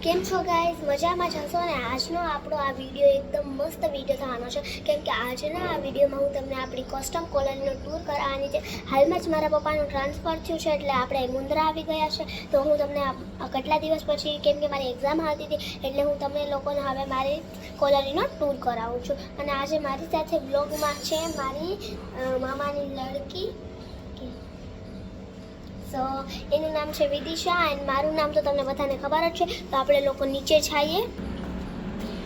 કેમ છો ગાઈઝ મજામાં જશો ને આજનો આપણો આ વિડીયો એકદમ મસ્ત વિડીયો થવાનો છે કેમ કે આજના આ વિડીયોમાં હું તમને આપણી કસ્ટમ કોલોનીનો ટૂર કરાવવાની છે. હાલમાં જ મારા પપ્પાનું ટ્રાન્સફર થયું છે એટલે આપણે મુંદ્રા આવી ગયા છે. તો હું તમને કેટલા દિવસ પછી કેમ કે મારી એક્ઝામ આવતી હતી એટલે હું તમને લોકોને હવે મારી કોલોનીનો ટૂર કરાવું છું. અને આજે મારી સાથે બ્લોગમાં છે મારી મામાની લડકી. તો એનું નામ છે વિદિશા એન્ડ મારું નામ તો તમને બધાને ખબર જ છે. તો આપણે લોકો નીચે જઈએ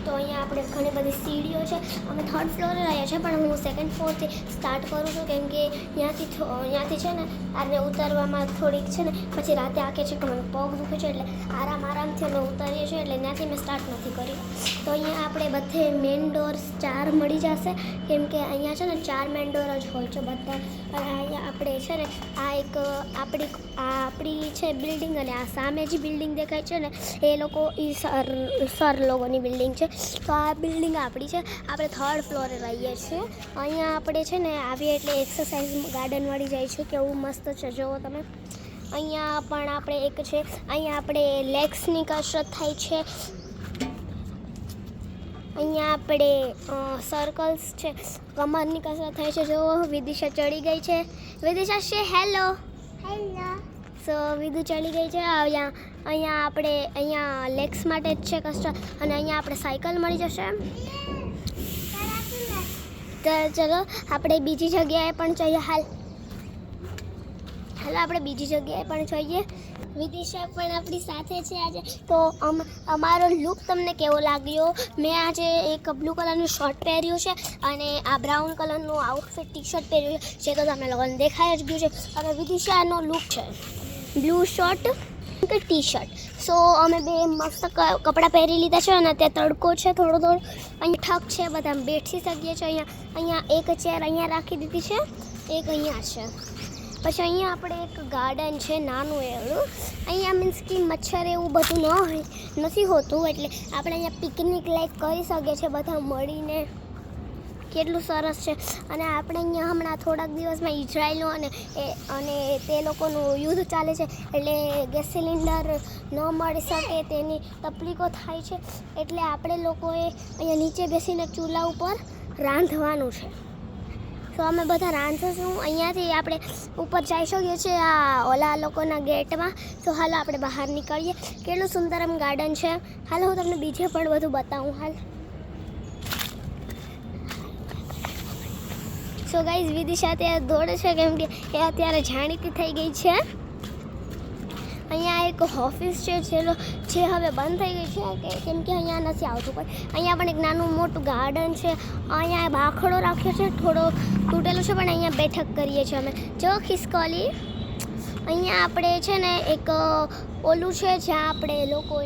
તો અહીંયા આપણે ઘણી બધી સીડીઓ છે. અમે થર્ડ ફ્લોરે રહ્યા છીએ પણ હું સેકન્ડ ફ્લોરથી સ્ટાર્ટ કરું છું કેમ કે ત્યાંથી છે ને આને ઉતારવામાં થોડીક છે ને પછી રાતે આંખે છે કે મને પગ દુખે છે એટલે આરામથી અમે ઉતારીએ છીએ એટલે ત્યાંથી મેં સ્ટાર્ટ નથી કર્યું. તો અહીંયા આપણે બધે મેઇન ડોર્સ 4 મળી જશે કેમ કે અહીંયા છે ને 4 મેઇન ડોર જ હોય છે બધા. અને અહીંયા આપણે છે ને આ એક આપણી છે બિલ્ડિંગ અને આ સામે જે બિલ્ડિંગ દેખાય છે ને એ લોકો સર લોકોની બિલ્ડિંગ છે. તો આ બિલ્ડિંગ આપણી છે. આપણે થર્ડ ફ્લોરે રહીએ છીએ. અહીંયા આપણે છે ને આવીએ એટલે એક્સરસાઇઝ ગાર્ડન મળી જાય છે. કેવું મસ્ત છે જુઓ તમે. અહીંયા પણ આપણે એક છે અહીંયા આપણે લેગ્સની કસરત થાય છે. અહીંયા આપણે સર્કલ્સ છે કમરની કસરત થાય છે. જો વિદિશા ચડી ગઈ છે. વિદિશા સે હેલો હેલો. સો વિદુ ચડી ગઈ છે. અહીંયા લેગ્સ માટે જ છે કસરત અને અહીંયા આપણે સાયકલ મળી જશે. તો ચલો આપણે બીજી જગ્યાએ પણ જઈએ. હાલો આપણે બીજી જગ્યાએ પણ જઈએ. વિદિશા પણ આપણી સાથે છે આજે. તો અમારો લુક તમને કેવો લાગ્યો? મેં આજે એક બ્લુ કલરનું શર્ટ પહેર્યું છે અને આ બ્રાઉન કલરનું આઉટફિટ ટી શર્ટ પહેર્યું છે જે તો તમને લોકોને દેખાઈ જ ગયું છે. અને વિદિશાનો લુક છે બ્લુ શર્ટ કે ટી શર્ટ. સો અમે બે મસ્ત કપડાં પહેરી લીધા છે અને ત્યાં તડકો છે થોડો અહીંયા ઠક છે બધા બેઠી શકીએ છીએ. અહીંયા એક ચેર અહીંયા રાખી દીધી છે એક અહીંયા છે. પછી અહીંયા આપણે એક ગાર્ડન છે નાનું એવું. અહીંયા મીન્સ કે મચ્છર એવું બધું નથી હોતું એટલે આપણે અહીંયા પિકનિક લાઈક કરી શકીએ છીએ બધા મળીને. કેટલું સરસ છે. અને આપણે અહીંયા હમણાં થોડાક દિવસમાં ઇઝરાયલો અને તે લોકોનું યુદ્ધ ચાલે છે એટલે ગેસ સિલિન્ડર ન મળી શકે તેની તકલીફો થાય છે એટલે આપણે લોકોએ અહીંયા નીચે બેસીને ચૂલા ઉપર રાંધવાનું છે. તો અમે બધા રાંધીશું. અહીંયાથી આપણે ઉપર જઈ શકીએ છીએ ઓલા લોકોના ગેટમાં. તો હાલો આપણે બહાર નીકળીએ. કેટલું સુંદર આમ ગાર્ડન છે. હાલો હું તમને બીજે પણ બધું બતાવું. હાલ સો ગાઈઝ વિદિશા ત્યાં દોડે છે કેમ કે એ અત્યારે જાણીતી થઈ ગઈ છે. અહીંયા એક ઓફિસ છે જે હવે બંધ થઈ ગઈ છે કેમ કે અહીંયા નથી આવતું કોઈ. અહીંયા પણ એક નાનું મોટું ગાર્ડન છે. અહીંયા બાખડો રાખ્યો છે થોડો તૂટેલો છે પણ અહીંયા બેઠક કરીએ છીએ અમે. જો ખિસકોલી અહીંયા આપણે છે ને એક ઓલું છે જ્યાં આપણે લોકો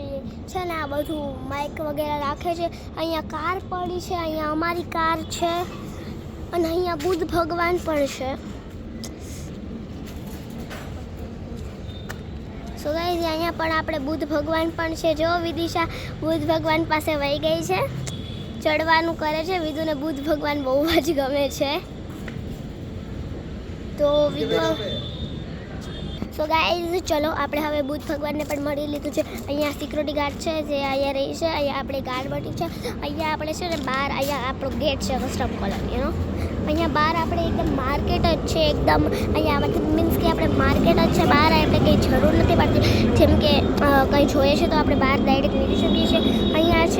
છે ને આ બધું માઇક વગેરે રાખે છે. અહીંયા કાર પડી છે. અહીંયા અમારી કાર છે અને અહીંયા બુદ્ધ ભગવાન પણ છે. સો ગાઈઝ અહીંયા પણ આપણે બુદ્ધ ભગવાન પણ છે. જો વિદિશા બુદ્ધ ભગવાન પાસે વહી ગઈ છે. ચડવાનું કરે છે. વિદુને બુદ્ધ ભગવાન બહુ જ ગમે છે. તો સો ગાઈઝ ચલો આપણે હવે બુદ્ધ ભગવાનને પણ મળી લીધું છે. અહીંયા સિક્યુરિટી ગાર્ડ છે જે અહીંયા રહી છે. અહીંયા આપણે ગાર્ડ બની છે. અહીંયા આપણે છે ને બહાર અહીંયા આપણો ગેટ છે કસ્ટમ કોલોનીનો. અહીંયા બહાર આપણે એકદમ માર્કેટ જ છે એકદમ. અહીંયા મીન્સ કે આપણે માર્કેટ જ છે. બહાર આપણે કંઈ જરૂર નથી પડતી જેમ કે કંઈ જોઈએ છે તો આપણે બહાર ડાયરેક્ટ નીકળી શકીએ છીએ.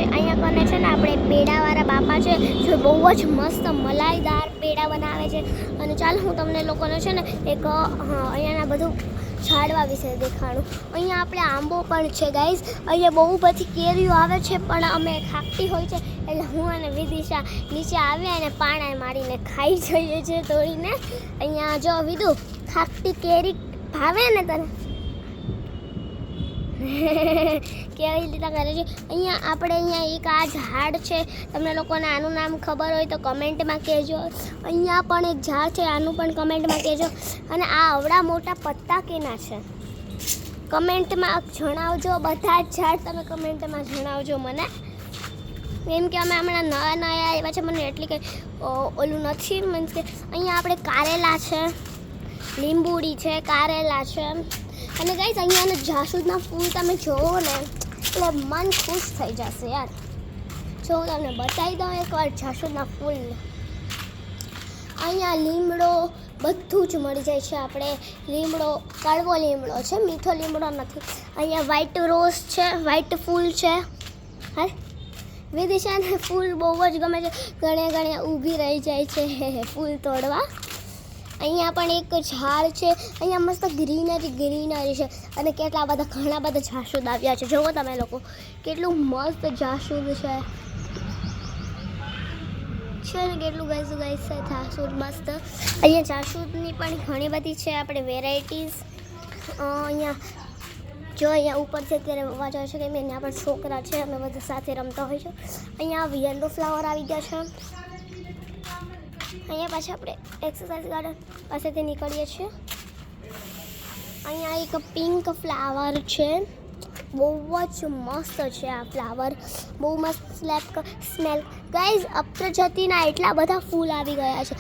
અહીંયા કને છે ને આપણે પેડાવાળા બાપા છે જે બહુ જ મસ્ત મલાઈદાર પેડા બનાવે છે. અને ચાલ હું તમને લોકોને છે ને એક અહીંયાના બધું ઝાડવા વિશે દેખાડું. અહીંયા આપણે આંબો પણ છે ગાઈઝ. અહીંયા બહુ બધી કેરીઓ આવે છે પણ અમે ખાકટી હોય છે એટલે હું અને વિદિશા નીચે આવ્યા અને પાણા મારીને ખાઈ જઈએ છીએ તોડીને. અહીંયા જો વિદુ ખાકટી કેરી ભાવે ને તને કેવી રીતે કરે છે. અહીંયા એક આ ઝાડ છે. તમને લોકોને આનું નામ ખબર હોય તો કમેન્ટમાં કહેજો. અહીંયા પણ એક ઝાડ છે આનું પણ કમેન્ટમાં કહેજો. અને આ અવડા મોટા પત્તા કેના છે કમેન્ટમાં જણાવજો. બધા જ ઝાડ તમે કમેન્ટમાં જણાવજો મને. એમ કે અમે હમણાં નયા આવ્યા છે મને એટલી કંઈ ઓલું નથી મીન્સ કે અહીંયા આપણે કારેલા છે, લીંબુડી છે, કારેલા છે અને ગાઈસ અહીંયાના જાસૂદના ફૂલ તમે જોવો ને એટલે મન ખુશ થઈ જશે યાર. જો હું તમને બતાવી દઉં એકવાર જાસૂદના ફૂલ. અહીંયા લીમડો બધું જ મળી જાય છે. આપણે લીમડો કડવો લીમડો છે, મીઠો લીમડો નથી. અહીંયા વ્હાઈટ રોઝ છે, વ્હાઈટ ફૂલ છે. હા વિદિશાને ફૂલ બહુ જ ગમે છે. ઘણે ઊભી રહી જાય છે ફૂલ તોડવા. અહીંયા પણ એક ઝાડ છે. અહીંયા મસ્ત ગ્રીનરી છે અને ઘણા બધા જાસૂદ આવ્યા છે. જુઓ તમે લોકો કેટલું મસ્ત જાસૂદ છે ને કેટલું ગાઈસ છે જાસૂદ મસ્ત. અહીંયા જાસૂદની પણ ઘણી બધી છે આપણે વેરાયટીઝ. અહીંયા ઉપર છે ત્યારે અવાજ આવે છે કે અહીંયા પણ છોકરા છે, અમે બધા સાથે રમતા હોય છે. અહીંયા યલો ફ્લાવર આવી ગયા છે. અહીંયા પાછા આપણે એક્સરસાઇઝ ગાર્ડન પાસેથી નીકળીએ છીએ. અહીંયા એક પિંક ફ્લાવર છે, બહુ જ મસ્ત છે આ ફ્લાવર, બહુ મસ્ત સ્મેલ. ગાઈઝ અપ્રજતિના એટલા બધા ફૂલ આવી ગયા છે.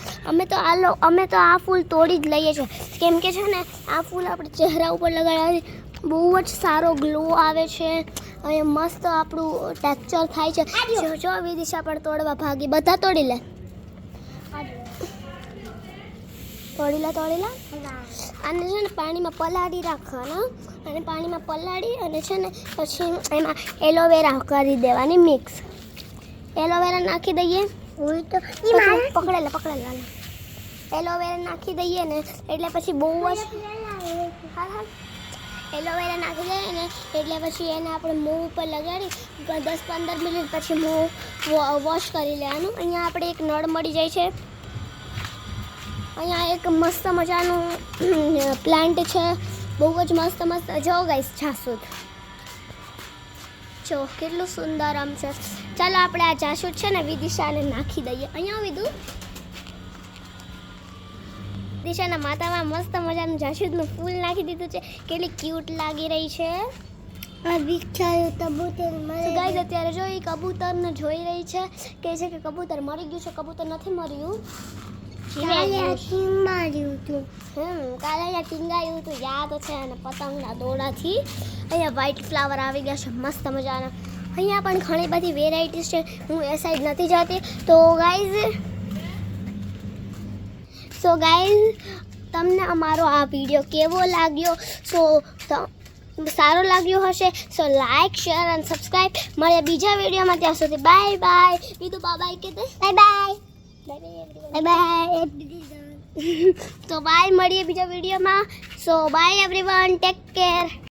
અમે તો આ ફૂલ તોડી જ લઈએ છીએ કેમ કે છે ને આ ફૂલ આપણે ચહેરા ઉપર લગાડવાથી બહુ જ સારો ગ્લો આવે છે અને મસ્ત આપણું ટેક્સચર થાય છે. જો વિદિશા પણ તોડવા ભાગી. બધા તોડી લે. આને છે ને પાણીમાં પલાળી રાખવાના અને પાણીમાં પલાળી અને છે ને પછી એમાં એલોવેરા કરી દેવાની મિક્સ. એલોવેરા નાખી દઈએ. પકડેલા એલોવેરા નાખી દઈએ ને એટલે પછી બહુ જ એલોવેરા નાખી દઈએ ને એટલે પછી એને આપણે મોં ઉપર લગાડી 10-15 મિનિટ પછી મોં વોશ કરી લેવાનું. અહીંયા આપણે એક નળ મળી જાય છે. અહીંયા એક મસ્ત મજાનું પ્લાન્ટ છે, બહુ જ મસ્ત. જો ગાઈસ જાસૂદ જો કેટલું સુંદર આમ છે. ચાલો આપણે આ જાસૂદ છે ને વિદિશાને નાખી દઈએ. અહીંયા વિદિશાના માથામાં મસ્ત મજાનું જાસૂદનું ફૂલ નાખી દીધું છે. કેટલી ક્યુટ લાગી રહી છે. ગાઈસ અત્યારે જો એ કબૂતરને જોઈ રહી છે, કહે છે કે કબૂતર મરી ગયું છે. કબૂતર નથી મર્યું, કાલે ટીંગાયું હતું યાદ છે. અને પતંગના દોરડાથી અહીંયા વ્હાઈટ ફ્લાવર આવી ગયા છે મસ્ત મજાના. અહીંયા પણ ઘણી બધી વેરાયટીઝ છે. હું એ સાઈડ નથી જતી. તો ગાઈઝ તમને અમારો આ વિડીયો કેવો લાગ્યો? સારો લાગ્યો હશે સો લાઈક, શેર અને સબસ્ક્રાઈબ. મળે બીજા વિડીયોમાં. ત્યાં સુધી બાય બાય. બીજું બાય કે દે. બાય તો બાય, મળીએ બીજા વિડીયોમાં. So bye everyone, take care.